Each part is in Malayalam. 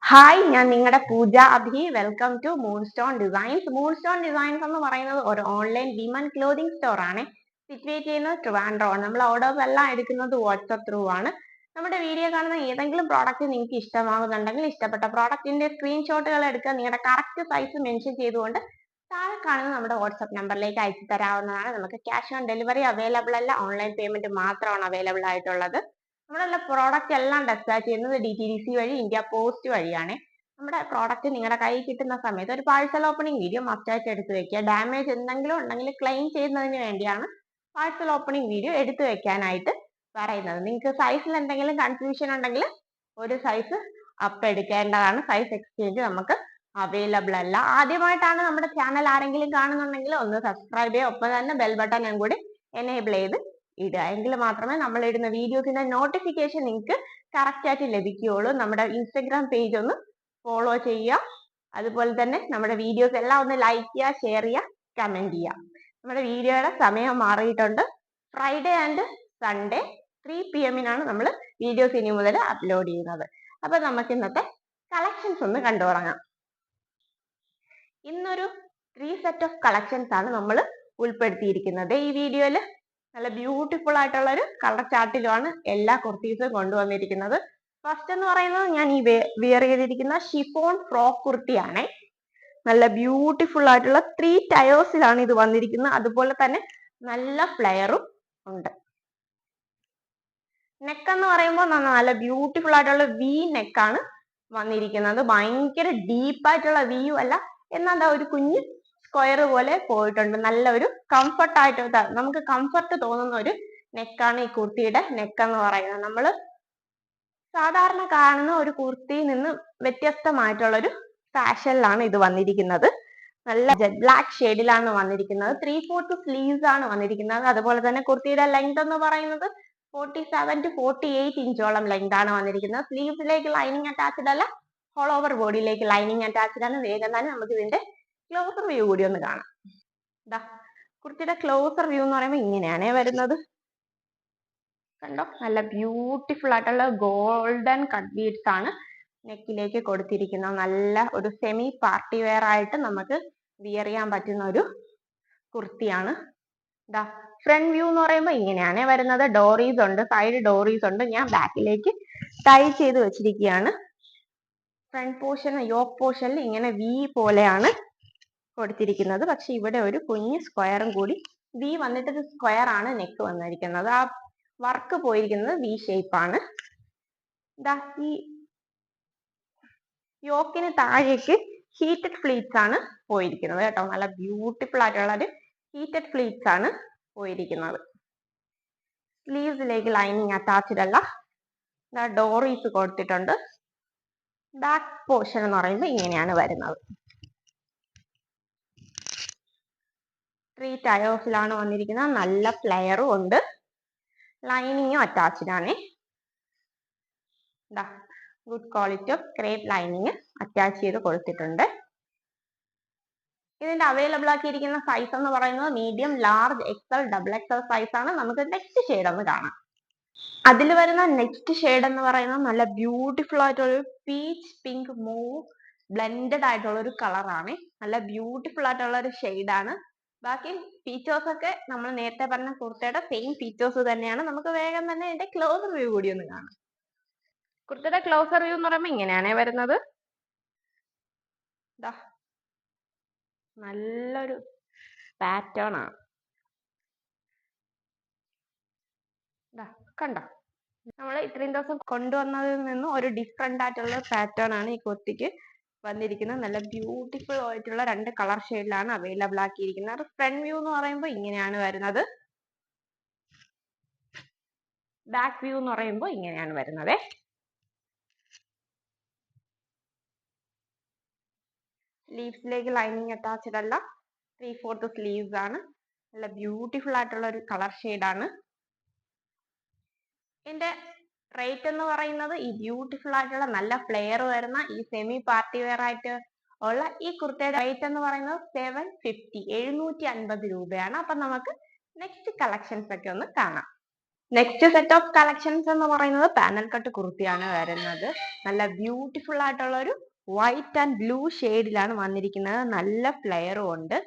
ഹായ്, ഞാൻ നിങ്ങളുടെ Pooja Abhi. Welcome to Moonstone Designs. Moonstone Designs എന്ന് പറയുന്നത് ഒരു ഓൺലൈൻ വിമൻ ക്ലോതിങ് സ്റ്റോർ ആണ്. സിറ്റുവേറ്റ് ചെയ്യുന്നത് ട്രിവാൻഡ്രം. നമ്മൾ ഓർഡേഴ്സ് എല്ലാം എടുക്കുന്നത് വാട്സ്ആപ്പ് ത്രൂ ആണ്. നമ്മുടെ വീഡിയോ കാണുന്ന ഏതെങ്കിലും പ്രോഡക്റ്റ് നിങ്ങൾക്ക് ഇഷ്ടമാകുന്നുണ്ടെങ്കിൽ ഇഷ്ടപ്പെട്ട പ്രോഡക്റ്റിന്റെ സ്ക്രീൻഷോട്ടുകൾ എടുക്കുക. നിങ്ങളുടെ കറക്റ്റ് സൈസ് മെൻഷൻ ചെയ്തുകൊണ്ട് താഴെ കാണുന്ന നമ്മുടെ വാട്സ്ആപ്പ് നമ്പറിലേക്ക് അയച്ചു തരാവുന്നതാണ്. നമുക്ക് ക്യാഷ് ഓൺ ഡെലിവറി അവൈലബിൾ അല്ല, ഓൺലൈൻ പേയ്മെന്റ് മാത്രമാണ് അവൈലബിൾ ആയിട്ടുള്ളത്. നമ്മുടെ പ്രോഡക്റ്റ് എല്ലാം ഡെസ്പാച്ച് ചെയ്യുന്നത് DTDC വഴി, ഇന്ത്യ പോസ്റ്റ് വഴിയാണ്. നമ്മുടെ പ്രോഡക്റ്റ് നിങ്ങളുടെ കയ്യിൽ കിട്ടുന്ന സമയത്ത് ഒരു പാഴ്സൽ ഓപ്പണിംഗ് വീഡിയോ മസ്റ്റായിട്ട് എടുത്തു വെക്കുക. ഡാമേജ് എന്തെങ്കിലും ഉണ്ടെങ്കിൽ ക്ലെയിം ചെയ്യുന്നതിന് വേണ്ടിയാണ് പാഴ്സൽ ഓപ്പണിംഗ് വീഡിയോ എടുത്തു വെക്കാനായിട്ട് പറയുന്നത്. നിങ്ങൾക്ക് സൈസിൽ എന്തെങ്കിലും കൺഫ്യൂഷൻ ഉണ്ടെങ്കിൽ ഒരു സൈസ് അപ്പ് എടുക്കേണ്ടതാണ്. സൈസ് എക്സ്ചേഞ്ച് നമുക്ക് അവൈലബിൾ അല്ല. ആദ്യമായിട്ടാണ് നമ്മുടെ ചാനൽ ആരെങ്കിലും കാണുന്നുണ്ടെങ്കിൽ ഒന്ന് സബ്സ്ക്രൈബ് ചെയ്യുക. ഒപ്പം തന്നെ ബെൽ ബട്ടൺ കൂടി എനേബിൾ ചെയ്ത് ഇടുക. എങ്കിൽ മാത്രമേ നമ്മൾ ഇടുന്ന വീഡിയോസിന്റെ നോട്ടിഫിക്കേഷൻ നിങ്ങൾക്ക് കറക്റ്റ് ആയിട്ട് ലഭിക്കുകയുള്ളൂ. നമ്മുടെ ഇൻസ്റ്റഗ്രാം പേജ് ഒന്ന് ഫോളോ ചെയ്യുക. അതുപോലെ തന്നെ നമ്മുടെ വീഡിയോസ് എല്ലാം ഒന്ന് ലൈക്ക് ചെയ്യുക, ഷെയർ ചെയ്യുക, കമന്റ് ചെയ്യുക. നമ്മുടെ വീഡിയോയുടെ സമയം മാറിയിട്ടുണ്ട്. ഫ്രൈഡേ ആൻഡ് സൺഡേ 3 PM നമ്മൾ വീഡിയോസ് ഇനി മുതൽ അപ്ലോഡ് ചെയ്യുന്നത്. അപ്പൊ നമുക്ക് ഇന്നത്തെ കളക്ഷൻസ് ഒന്ന് കണ്ടു തുടങ്ങാം. ഇന്നൊരു 3 സെറ്റ് ഓഫ് കളക്ഷൻസ് ആണ് നമ്മൾ ഉൾപ്പെടുത്തിയിരിക്കുന്നത് ഈ വീഡിയോയിൽ. നല്ല ബ്യൂട്ടിഫുൾ ആയിട്ടുള്ള ഒരു കളർ ചാർട്ടിലുമാണ് എല്ലാ കുർത്തീസും കൊണ്ടുവന്നിരിക്കുന്നത്. ഫസ്റ്റ് എന്ന് പറയുന്നത് ഞാൻ ഈ വിയർ ചെയ്തിരിക്കുന്ന ഷിഫോൺ ഫ്രോക്ക് കുർത്തിയാണ്. നല്ല ബ്യൂട്ടിഫുൾ ആയിട്ടുള്ള 3 ടയേഴ്സിലാണ് ഇത് വന്നിരിക്കുന്നത്. അതുപോലെ തന്നെ നല്ല ഫ്ലെയറും ഉണ്ട്. നെക്ക് എന്ന് പറയുമ്പോൾ നല്ല ബ്യൂട്ടിഫുൾ ആയിട്ടുള്ള വി നെക്കാണ് വന്നിരിക്കുന്നത്. ഭയങ്കര ഡീപ്പായിട്ടുള്ള വ്യൂ അല്ല, എന്നാൽ ഒരു കുഞ്ഞ് സ്ക്വയർ പോലെ പോയിട്ടുണ്ട്. നല്ല ഒരു കംഫർട്ട് ആയിട്ട് നമുക്ക് കംഫർട്ട് തോന്നുന്ന ഒരു നെക്കാണ് ഈ കുർത്തിയുടെ നെക്ക് എന്ന് പറയുന്നത്. നമ്മൾ സാധാരണ കാണുന്ന ഒരു കുർത്തിയിൽ നിന്ന് വ്യത്യസ്തമായിട്ടുള്ള ഒരു ഫാഷനിലാണ് ഇത് വന്നിരിക്കുന്നത്. നല്ല ജെറ്റ് ബ്ലാക്ക് ഷെയ്ഡിലാണ് വന്നിരിക്കുന്നത്. 3/4 സ്ലീവ്സ് ആണ് വന്നിരിക്കുന്നത്. അതുപോലെ തന്നെ കുർത്തിയുടെ ലെങ്ത് എന്ന് പറയുന്നത് 47 to 48 ഇഞ്ചോളം ലെങ്ത് ആണ് വന്നിരിക്കുന്നത്. സ്ലീവ്സിലേക്ക് ലൈനിങ് അറ്റാച്ച്ഡ് അല്ല, ഓൾ ഓവർ ബോഡിയിലേക്ക് ലൈനിങ് അറ്റാച്ച്ഡ് ആണ്. വേഗം തന്നെ നമുക്ക് ഇതിന്റെ ക്ലോസർ വ്യൂ കൂടി ഒന്ന് കാണാം. കുർത്തിയുടെ ക്ലോസർ വ്യൂ എന്ന് പറയുമ്പോൾ ഇങ്ങനെയാണ് വരുന്നത്. കണ്ടോ, നല്ല ബ്യൂട്ടിഫുൾ ആയിട്ടുള്ള ഗോൾഡൻ കട്ട് ബീഡ്സ് ആണ് നെക്കിലേക്ക് കൊടുത്തിരിക്കുന്നത്. നല്ല ഒരു സെമി പാർട്ടി വെയർ ആയിട്ട് നമുക്ക് വിയർ ചെയ്യാൻ പറ്റുന്ന ഒരു കുർത്തിയാണ്. ഫ്രണ്ട് വ്യൂ എന്ന് പറയുമ്പോൾ ഇങ്ങനെയാണ് വരുന്നത്. ഡോറീസ് ഉണ്ട്, സൈഡ് ഡോറീസ് ഉണ്ട്. ഞാൻ ബാക്കിലേക്ക് ടൈ ചെയ്ത് വെച്ചിരിക്കുകയാണ്. ഫ്രണ്ട് പോർഷൻ, യോക്ക് പോർഷനിൽ ഇങ്ങനെ വി പോലെയാണ് കൊടുത്തിരിക്കുന്നത്. പക്ഷെ ഇവിടെ ഒരു കുഞ്ഞ് സ്ക്വയറും കൂടി, വി വന്നിട്ട് ഒരു സ്ക്വയർ ആണ് നെക്ക് വന്നിരിക്കുന്നത്. ആ വർക്ക് പോയിരിക്കുന്നത് വി ഷേപ്പ് ആണ്. ഈ യോക്കിന് താഴേക്ക് ഹീറ്റഡ് ഫ്ലീറ്റ്സ് ആണ് പോയിരിക്കുന്നത് കേട്ടോ. നല്ല ബ്യൂട്ടിഫുൾ ആയിട്ടുള്ള ഒരു ഹീറ്റഡ് ഫ്ലീറ്റ്സ് ആണ് പോയിരിക്കുന്നത്. സ്ലീവ്സിലേക്ക് ലൈനിങ് അറ്റാച്ച്ഡ് അല്ല. ഡോറീസ് കൊടുത്തിട്ടുണ്ട്. ബാക്ക് പോർഷൻ എന്ന് പറയുമ്പോൾ ഇങ്ങനെയാണ് വരുന്നത്. 3 ടയേഴ്സിലാണ് വന്നിരിക്കുന്നത്. നല്ല ഫ്ലെയറും ഉണ്ട്, ലൈനിങ്ങും അറ്റാച്ച്ഡ് ആണ്. Good quality of crepe lining attach ചെയ്ത് കൊടുത്തിട്ടുണ്ട്. ഇതിന്റെ അവൈലബിൾ ആക്കിയിരിക്കുന്ന സൈസ് എന്ന് പറയുന്നത് medium, large, XL, XXL size ആണ്. നമുക്ക് നെക്സ്റ്റ് ഷെയ്ഡ് ഒന്ന് കാണാം. അതിൽ വരുന്ന നെക്സ്റ്റ് ഷെയ്ഡ് എന്ന് പറയുന്നത് നല്ല ബ്യൂട്ടിഫുൾ ആയിട്ടുള്ള പീച്ച് പിങ്ക് മൂവ് ബ്ലെൻഡഡ് ആയിട്ടുള്ള ഒരു കളറാണ്. നല്ല ബ്യൂട്ടിഫുൾ ആയിട്ടുള്ള ഒരു ഷെയ്ഡാണ്. ബാക്കി ഫീച്ചേഴ്സ് ഒക്കെ നമ്മൾ നേരത്തെ പറഞ്ഞ കുർത്തയുടെ സെയിം ഫീച്ചേഴ്സ് തന്നെയാണ്. നമുക്ക് വേഗം തന്നെ ഇതിന്റെ ക്ലോസർ വ്യൂ കൂടി ഒന്ന് കാണാം. കുർത്തയുടെ ക്ലോസർ വ്യൂ എന്ന് പറയുമ്പോൾ ഇങ്ങനെയാണ് വരുന്നത്. നല്ലൊരു പാറ്റേൺ ആണ്. കണ്ടോ, നമ്മൾ ഇത്രയും ദിവസം കൊണ്ടുവന്നതിൽ നിന്നും ഒരു ഡിഫറെന്റ് ആയിട്ടുള്ള പാറ്റേൺ ആണ് ഈ കുർത്തിക്ക് വന്നിരിക്കുന്നത്. നല്ല ബ്യൂട്ടിഫുൾ ആയിട്ടുള്ള 2 കളർ ഷെയ്ഡിലാണ് അവൈലബിൾ ആക്കിയിരിക്കുന്നത്. ഫ്രണ്ട് വ്യൂ എന്ന് പറയുമ്പോൾ ഇങ്ങനെയാണ് വരുന്നത്. ബാക്ക് വ്യൂ എന്ന് പറയുമ്പോൾ ഇങ്ങനെയാണ് വരുന്നത്. സ്ലീവ്സിലേക്ക് ലൈനിങ് അറ്റാച്ച്ഡ് അല്ല, 3/4 സ്ലീവ്സ് ആണ്. നല്ല ബ്യൂട്ടിഫുൾ ആയിട്ടുള്ള ഒരു കളർ ഷെയ്ഡാണ്. ഇതിന്റെ റേറ്റ് എന്ന് പറയുന്നത് ഈ ബ്യൂട്ടിഫുൾ ആയിട്ടുള്ള നല്ല ഫ്ലെയർ വരുന്ന ഈ സെമി പാർട്ടി വെയർ ആയിട്ട് ഉള്ള ഈ കുർത്തയുടെ റേറ്റ് എന്ന് പറയുന്നത് 750 രൂപയാണ്. അപ്പൊ നമുക്ക് നെക്സ്റ്റ് കളക്ഷൻസ് ഒക്കെ ഒന്ന് കാണാം. നെക്സ്റ്റ് സെറ്റ് ഓഫ് കളക്ഷൻസ് എന്ന് പറയുന്നത് പാനൽ കട്ട് കുർത്തിയാണ് വരുന്നത്. നല്ല ബ്യൂട്ടിഫുൾ ആയിട്ടുള്ള ഒരു വൈറ്റ് ആൻഡ് ബ്ലൂ ഷെയ്ഡിലാണ് വന്നിരിക്കുന്നത്. നല്ല ഫ്ലെയറും ഉണ്ട്.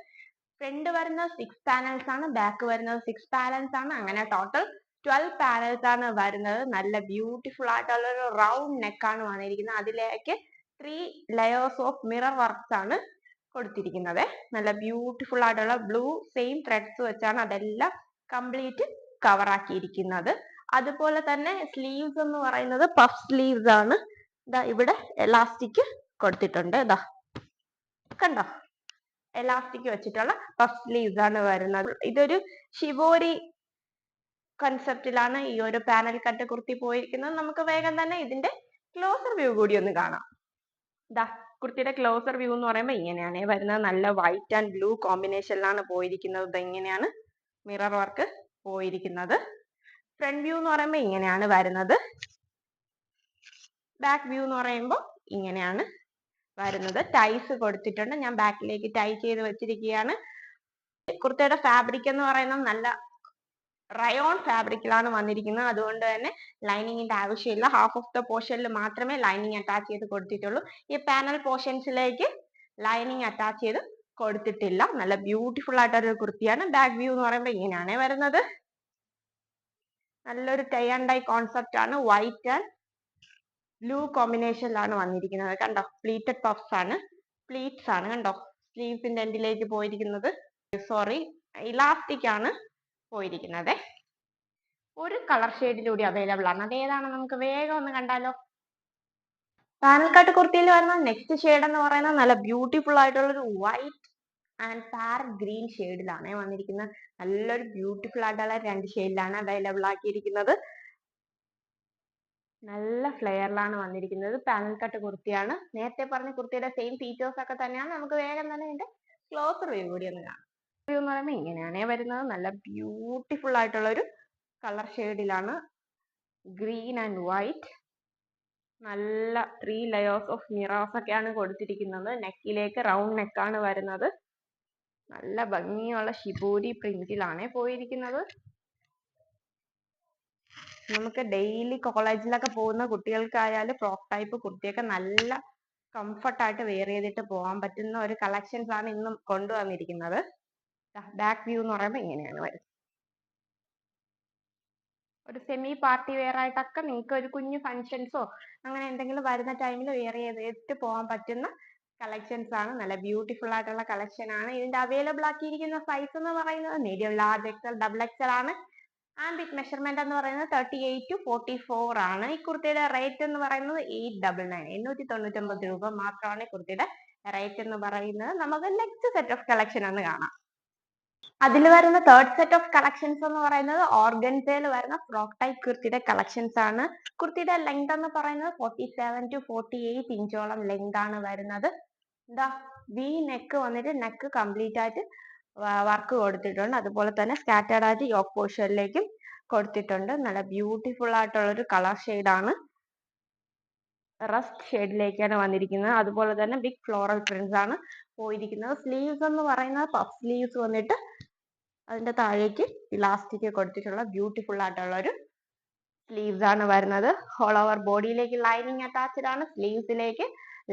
ഫ്രണ്ട് വരുന്നത് 6 പാനൽസ് ആണ്, ബാക്ക് വരുന്നത് 6 പാനൽസ് ആണ്. അങ്ങനെ ടോട്ടൽ 12 പാനൽസ് ആണ് വരുന്നത്. നല്ല ബ്യൂട്ടിഫുൾ ആയിട്ടുള്ള ഒരു റൗണ്ട് നെക്ക് ആണ് വന്നിരിക്കുന്നത്. അതിലേക്ക് 3 ലെയേഴ്സ് ഓഫ് മിറർ വർക്ക്സ് ആണ് കൊടുത്തിരിക്കുന്നത്. നല്ല ബ്യൂട്ടിഫുൾ ആയിട്ടുള്ള ബ്ലൂ സെയിം ത്രെഡ്സ് വെച്ചാണ് അതെല്ലാം കംപ്ലീറ്റ് കവർ ആക്കിയിരിക്കുന്നത്. അതുപോലെ തന്നെ സ്ലീവ്സ് എന്ന് പറയുന്നത് പഫ് സ്ലീവ്സ് ആണ്. ഇതാ ഇവിടെ എലാസ്റ്റിക് കൊടുത്തിട്ടുണ്ട്. ഇതാ കണ്ടോ, എലാസ്റ്റിക് വെച്ചിട്ടുള്ള പഫ് സ്ലീവ്സ് ആണ് വരുന്നത്. ഇതൊരു ഷിബോരി കൺസെപ്റ്റിലാണ് ഈ ഒരു പാനൽ കട്ട് കുർത്തി പോയിരിക്കുന്നത്. നമുക്ക് വേഗം തന്നെ ഇതിന്റെ ക്ലോസർ വ്യൂ കൂടി ഒന്ന് കാണാം. ദാ കുർത്തിയുടെ ക്ലോസർ വ്യൂ എന്ന് പറയുമ്പോൾ ഇങ്ങനെയാണ് വരുന്നത്. നല്ല വൈറ്റ് ആൻഡ് ബ്ലൂ കോമ്പിനേഷനിലാണ് പോയിരിക്കുന്നത്. ഇങ്ങനെയാണ് മിറർ വർക്ക് പോയിരിക്കുന്നത്. ഫ്രണ്ട് വ്യൂ എന്ന് പറയുമ്പോൾ ഇങ്ങനെയാണ് വരുന്നത്. ബാക്ക് വ്യൂ എന്ന് പറയുമ്പോൾ ഇങ്ങനെയാണ് വരുന്നത്. ടൈസ് കൊടുത്തിട്ടുണ്ട്. ഞാൻ ബാക്കിലേക്ക് ടൈ ചെയ്ത് വെച്ചിരിക്കുകയാണ്. കുർത്തയുടെ ഫാബ്രിക് എന്ന് പറയുന്നത് നല്ല റയോൺ ഫാബ്രിക്കിലാണ് വന്നിരിക്കുന്നത്. അതുകൊണ്ട് തന്നെ ലൈനിങ്ങിന്റെ ആവശ്യമില്ല. ഹാഫ് ഓഫ് ദ പോർഷനിൽ മാത്രമേ ലൈനിങ് അറ്റാച്ച് ചെയ്ത് കൊടുത്തിട്ടുള്ളൂ. ഈ പാനൽ പോർഷൻസിലേക്ക് ലൈനിങ് അറ്റാച്ച് ചെയ്ത് കൊടുത്തിട്ടില്ല. നല്ല ബ്യൂട്ടിഫുൾ ആയിട്ടൊരു കുർത്തിയാണ്. ബാക്ക് വ്യൂ എന്ന് പറയുമ്പോൾ ഇങ്ങനെയാണ് വരുന്നത്. നല്ലൊരു ടൈ ആൻഡ് ഡൈ കോൺസെപ്റ്റ് ആണ്. വൈറ്റ് ആൻഡ് ബ്ലൂ കോമ്പിനേഷനിലാണ് വന്നിരിക്കുന്നത്. കണ്ടോ, പ്ലീറ്റഡ് പഫ്സ് ആണ്, പ്ലീറ്റ്സ് ആണ്. കണ്ടോ, സ്ലീവ്സിന്റെ എൻഡിലേക്ക് പോയിരിക്കുന്നത് ഇലാസ്റ്റിക് ആണ് പോയിരിക്കുന്നത്. ഒരു കളർ ഷെയ്ഡിലൂടെ അവൈലബിൾ ആണ്. അത് ഏതാണ് നമുക്ക് വേഗം ഒന്ന് കണ്ടാലോ. പാനൽ കട്ട് കുർത്തിയിൽ വരുന്ന നെക്സ്റ്റ് ഷെയ്ഡ് എന്ന് പറയുന്നത് നല്ല ബ്യൂട്ടിഫുൾ ആയിട്ടുള്ള ഒരു വൈറ്റ് ആൻഡ് പാരറ്റ് ഗ്രീൻ ഷെയ്ഡിലാണ് വന്നിരിക്കുന്നത്. നല്ലൊരു ബ്യൂട്ടിഫുൾ ആയിട്ടുള്ള 2 ഷെയ്ഡിലാണ് അവൈലബിൾ ആക്കിയിരിക്കുന്നത്. നല്ല ഫ്ലെയറിലാണ് വന്നിരിക്കുന്നത്. പാനൽ കട്ട് കുർത്തിയാണ്. നേരത്തെ പറഞ്ഞ കുർത്തിയുടെ സെയിം ഫീച്ചേഴ്സ് ഒക്കെ തന്നെയാണ്. നമുക്ക് വേഗം തന്നെ ഇതിന്റെ ക്ലോസർ വ്യൂ കൂടി ഒന്ന് കാണാം. വ്യൂ എന്ന് പറയുമ്പോൾ ഇങ്ങനെയാണ് വരുന്നത്. നല്ല ബ്യൂട്ടിഫുൾ ആയിട്ടുള്ള ഒരു കളർ ഷെയ്ഡിലാണ്, ഗ്രീൻ ആൻഡ് വൈറ്റ്. നല്ല 3 ലെയേഴ്സ് ഓഫ് മിറേഴ്സ് ഒക്കെയാണ് കൊടുത്തിരിക്കുന്നത്. നെക്കിലേക്ക് റൗണ്ട് നെക്കാണ് വരുന്നത്. നല്ല ഭംഗിയുള്ള ഷിബോരി പ്രിന്റിലാണ് പോയിരിക്കുന്നത്. നമുക്ക് ഡെയിലി കോളേജിലൊക്കെ പോകുന്ന കുട്ടികൾക്കായാലും ഫ്രോക്ക് ടൈപ്പ് കുർത്തിയൊക്കെ നല്ല കംഫർട്ട് ആയിട്ട് വെയർ ചെയ്തിട്ട് പോകാൻ പറ്റുന്ന ഒരു കളക്ഷൻസ് ആണ് ഇന്നും കൊണ്ടുവന്നിരിക്കുന്നത്. ബാക്ക് വ്യൂ എന്ന് പറയുമ്പോൾ ഇങ്ങനെയാണ് വരുന്നത്. ഒരു സെമി പാർട്ടി വെയർ ആയിട്ടൊക്കെ നിങ്ങൾക്ക് ഒരു കുഞ്ഞു ഫംഗ്ഷൻസോ അങ്ങനെ എന്തെങ്കിലും വരുന്ന ടൈമിൽ വെയർ ചെയ്തിട്ട് പോകാൻ പറ്റുന്ന കളക്ഷൻസ് ആണ്. നല്ല ബ്യൂട്ടിഫുൾ ആയിട്ടുള്ള കളക്ഷൻ ആണ്. ഇതിന്റെ അവൈലബിൾ ആക്കിയിരിക്കുന്ന സൈസ് എന്ന് പറയുന്നത് medium, large, XL, double XL ആണ്. ആൻഡ് വിത്ത് മെഷർമെന്റ് എന്ന് പറയുന്നത് 38 to 44 ആണ്. ഈ കുർത്തിയുടെ റേറ്റ് എന്ന് പറയുന്നത് 899, 899 രൂപ മാത്രമാണ് ഈ കുർത്തിയുടെ റേറ്റ് എന്ന് പറയുന്നത്. നമുക്ക് നെക്സ്റ്റ് സെറ്റ് ഓഫ് കളക്ഷൻ ഒന്ന് കാണാം. അതിൽ വരുന്ന തേർഡ് സെറ്റ് ഓഫ് കളക്ഷൻസ് എന്ന് പറയുന്നത് ഓർഗൻസയിൽ വരുന്ന ഫ്രോക്ക് ടൈപ്പ് കുർത്തിയുടെ കളക്ഷൻസ് ആണ്. കുർത്തിയുടെ ലെങ്ത് എന്ന് പറയുന്നത് 47 to 48 ഇഞ്ചോളം ലെങ്ത് ആണ് വരുന്നത്. എന്താ വി നെക്ക് വന്നിട്ട് നെക്ക് കംപ്ലീറ്റ് ആയിട്ട് വർക്ക് കൊടുത്തിട്ടുണ്ട്. അതുപോലെ തന്നെ സ്കാറ്റേർഡ് ആയിട്ട് യോക്ക് പോർഷനിലേക്കും കൊടുത്തിട്ടുണ്ട്. നല്ല ബ്യൂട്ടിഫുൾ ആയിട്ടുള്ള ഒരു കളർ ഷെയ്ഡാണ്. റസ്റ്റ് ഷെയ്ഡിലേക്കാണ് വന്നിരിക്കുന്നത്. അതുപോലെ തന്നെ ബിഗ് ഫ്ലോറൽ പ്രിന്റ്സ് ആണ് പോയിരിക്കുന്നത്. സ്ലീവ്സ് എന്ന് പറയുന്നത് പഫ് സ്ലീവ്സ് വന്നിട്ട് അതിന്റെ താഴേക്ക് ഇലാസ്റ്റിക് കൊടുത്തിട്ടുള്ള ബ്യൂട്ടിഫുൾ ആയിട്ടുള്ള ഒരു സ്ലീവ്സ് ആണ് വരുന്നത്. ഓൾ ഓവർ ബോഡിയിലേക്ക് ലൈനിങ് അറ്റാച്ച്ഡ് ആണ്. സ്ലീവ്സിലേക്ക്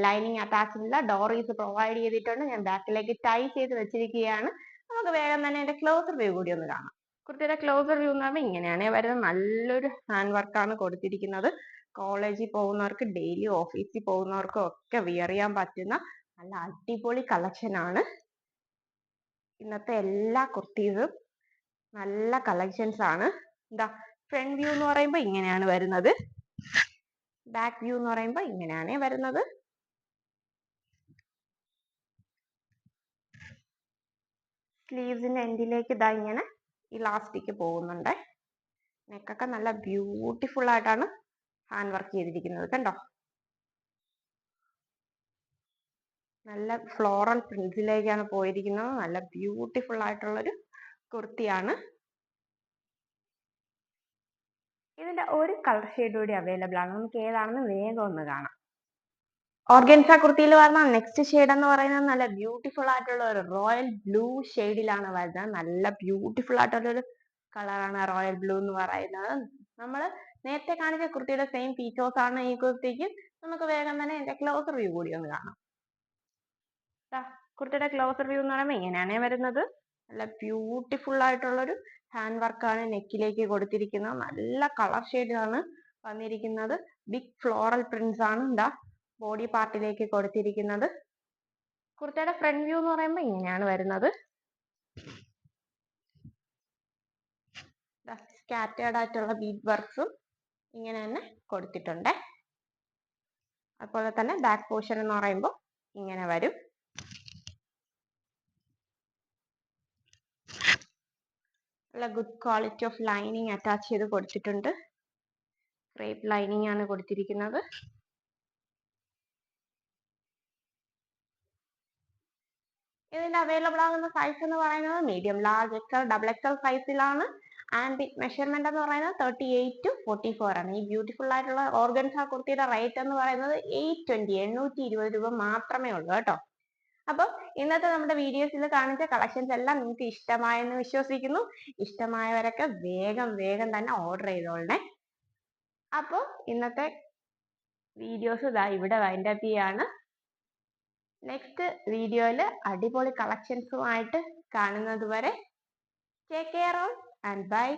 ലൈനിങ് അറ്റാച്ച്ഡ് ഇല്ല. ഡോറീസ് പ്രൊവൈഡ് ചെയ്തിട്ടുണ്ട്. ഞാൻ ബാക്കിലേക്ക് ടൈ ചെയ്ത് വെച്ചിരിക്കുകയാണ്. നമുക്ക് വേഗം തന്നെ അതിന്റെ ക്ലോസർ വ്യൂ കൂടി ഒന്ന് കാണാം. കുർത്തിയുടെ ക്ലോസർ വ്യൂ എന്ന് പറയുമ്പോൾ ഇങ്ങനെയാണ് വരുന്നത്. നല്ലൊരു ഹാൻഡ് വർക്കാണ് കൊടുത്തിരിക്കുന്നത്. കോളേജിൽ പോകുന്നവർക്ക്, ഡെയിലി ഓഫീസിൽ പോകുന്നവർക്കും ഒക്കെ വിയർ ചെയ്യാൻ പറ്റുന്ന നല്ല അടിപൊളി കളക്ഷൻ ആണ്. ഇന്നത്തെ എല്ലാ കുർത്തീസും നല്ല കളക്ഷൻസ് ആണ്. എന്താ ഫ്രണ്ട് വ്യൂ എന്ന് പറയുമ്പോൾ ഇങ്ങനെയാണ് വരുന്നത്. ബാക്ക് വ്യൂ എന്ന് പറയുമ്പോൾ ഇങ്ങനെയാണ് വരുന്നത്. സ്ലീവ്സിന്റെ എൻഡിലേക്ക് ഇതാ ഇങ്ങനെ ഇലാസ്റ്റിക് പോകുന്നുണ്ട്. നെക്കൊക്കെ നല്ല ബ്യൂട്ടിഫുൾ ആയിട്ടാണ് ഹാൻഡ് വർക്ക് ചെയ്തിരിക്കുന്നത്. കണ്ടോ, നല്ല ഫ്ലോറൽ പ്രിന്റ്സിലേക്കാണ് പോയിരിക്കുന്നത്. നല്ല ബ്യൂട്ടിഫുൾ ആയിട്ടുള്ളൊരു കുർത്തിയാണ്. ഇതിന്റെ ഒരു കളർ ഷെയ്ഡ് കൂടി അവൈലബിൾ ആണ്. നമുക്ക് ഏതാണെന്ന് വേഗം ഒന്ന് കാണാം. ഓർഗൻസ കുർത്തിയിൽ വരുന്ന നെക്സ്റ്റ് ഷെയ്ഡ് എന്ന് പറയുന്നത് നല്ല ബ്യൂട്ടിഫുൾ ആയിട്ടുള്ള ഒരു റോയൽ ബ്ലൂ ഷെയ്ഡിലാണ് വരുന്നത്. നല്ല ബ്യൂട്ടിഫുൾ ആയിട്ടുള്ള ഒരു കളറാണ് റോയൽ ബ്ലൂ എന്ന് പറയുന്നത്. നമ്മൾ നേരത്തെ കാണിച്ച കുർത്തിയുടെ സെയിം ഫീച്ചേഴ്സ് ആണ് ഈ കുർത്തിക്ക്. നമുക്ക് വേഗം തന്നെ ഇതിന്റെ ക്ലോസർ വ്യൂ കൂടി ഒന്ന് കാണാം. കുർത്തിയുടെ ക്ലോസർ വ്യൂ എന്ന് പറയുമ്പോൾ ഇങ്ങനെയാണ് വരുന്നത്. നല്ല ബ്യൂട്ടിഫുൾ ആയിട്ടുള്ളൊരു ഹാൻഡ് വർക്കാണ് നെക്കിലേക്ക് കൊടുത്തിരിക്കുന്നത്. നല്ല കളർ ഷെയ്ഡാണ് വന്നിരിക്കുന്നത്. ബിഗ് ഫ്ലോറൽ പ്രിന്റ്സ് ആണ് ബോഡി പാർട്ടിലേക്ക് കൊടുത്തിരിക്കുന്നത്. കുർത്തയുടെ ഫ്രണ്ട് വ്യൂ എന്ന് പറയുമ്പോൾ ഇങ്ങനെയാണ് വരുന്നത്. സ്കാറ്റേർഡ് ആയിട്ടുള്ള ബീഡ് വർക്ക്സും ഇങ്ങനെ തന്നെ കൊടുത്തിട്ടുണ്ട്. അതുപോലെ തന്നെ ബാക്ക് പോർഷൻ എന്ന് പറയുമ്പോൾ ഇങ്ങനെ വരും. നല്ല good quality of lining attach ചെയ്ത് കൊടുത്തിട്ടുണ്ട്. ക്രേപ്പ് ലൈനിങ് ആണ് കൊടുത്തിരിക്കുന്നത്. ഇതിന്റെ അവൈലബിൾ ആകുന്ന സൈസ് എന്ന് പറയുന്നത് medium, large, XL, double XL സൈസിലാണ്. ആൻഡ് മെഷർമെന്റ് എന്ന് പറയുന്നത് 38 to 44 ആണ്. ഈ ബ്യൂട്ടിഫുൾ ആയിട്ടുള്ള ഓർഗൻസ കുർത്തിയുടെ റേറ്റ് എന്ന് പറയുന്നത് 820 രൂപ മാത്രമേ ഉള്ളൂ കേട്ടോ. അപ്പം ഇന്നത്തെ നമ്മുടെ വീഡിയോസിൽ കാണിച്ച കളക്ഷൻസ് എല്ലാം നിങ്ങൾക്ക് ഇഷ്ടമായെന്ന് വിശ്വസിക്കുന്നു. ഇഷ്ടമായവരൊക്കെ വേഗം വേഗം തന്നെ ഓർഡർ ചെയ്തോളണേ. അപ്പോൾ ഇന്നത്തെ വീഡിയോസ് ഇവിടെ വൈൻഡ് അപ്പ് ചെയ്യാണ്. നെക്സ്റ്റ് വീഡിയോയിൽ അടിപൊളി കളക്ഷൻസുമായിട്ട് കാണുന്നത് വരെ take care all and by.